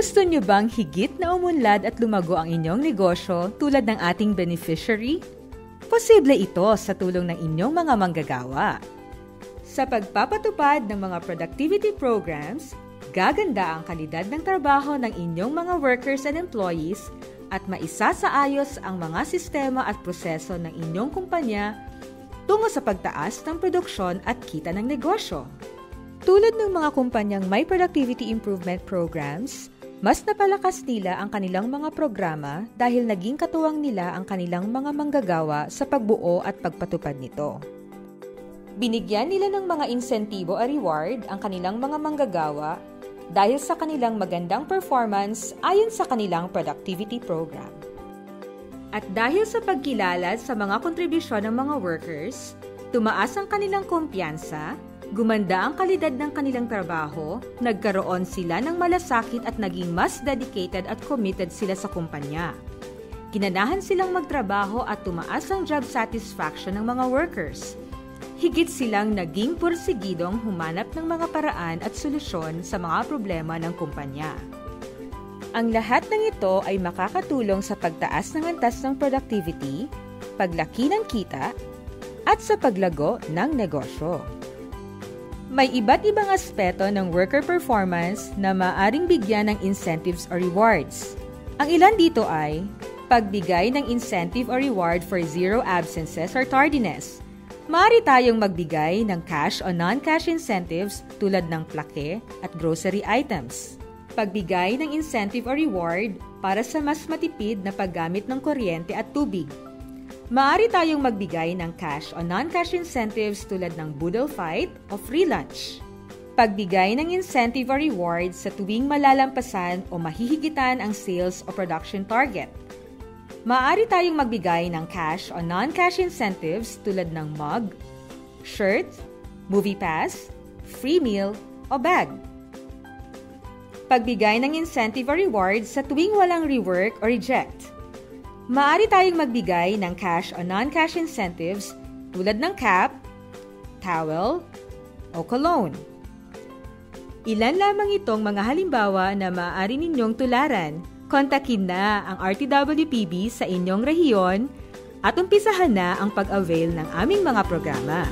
Gusto nyo bang higit na umunlad at lumago ang inyong negosyo tulad ng ating beneficiary? Posible ito sa tulong ng inyong mga manggagawa. Sa pagpapatupad ng mga productivity programs, gaganda ang kalidad ng trabaho ng inyong mga workers and employees at maisasaayos ang mga sistema at proseso ng inyong kumpanya tungo sa pagtaas ng produksyon at kita ng negosyo. Tulad ng mga kumpanyang may productivity improvement programs, mas napalakas nila ang kanilang mga programa dahil naging katuwang nila ang kanilang mga manggagawa sa pagbuo at pagpatupad nito. Binigyan nila ng mga insentibo o reward ang kanilang mga manggagawa dahil sa kanilang magandang performance ayon sa kanilang productivity program. At dahil sa pagkilala sa mga kontribusyon ng mga workers, tumaas ang kanilang kumpiyansa, gumanda ang kalidad ng kanilang trabaho, nagkaroon sila ng malasakit at naging mas dedicated at committed sila sa kumpanya. Ginanahan silang magtrabaho at tumaas ang job satisfaction ng mga workers. Higit silang naging porsigidong humanap ng mga paraan at solusyon sa mga problema ng kumpanya. Ang lahat ng ito ay makakatulong sa pagtaas ng antas ng productivity, paglaki ng kita, at sa paglago ng negosyo. May iba't ibang aspeto ng worker performance na maaring bigyan ng incentives o rewards. Ang ilan dito ay pagbigay ng incentive o reward for zero absences or tardiness. Maaari tayong magbigay ng cash o non-cash incentives tulad ng plaque at grocery items. Pagbigay ng incentive o reward para sa mas matipid na paggamit ng kuryente at tubig. Maaari tayong magbigay ng cash o non-cash incentives tulad ng boodle fight o free lunch. Pagbigay ng incentive o reward sa tuwing malalampasan o mahihigitan ang sales o production target. Maaari tayong magbigay ng cash o non-cash incentives tulad ng mug, shirt, movie pass, free meal, o bag. Pagbigay ng incentive o reward sa tuwing walang rework o reject. Maaari tayong magbigay ng cash o non-cash incentives tulad ng cap, towel, o cologne. Ilan lamang itong mga halimbawa na maaari ninyong tularan. Kontakin na ang RTWPB sa inyong rehiyon at umpisahan na ang pag-avail ng aming mga programa.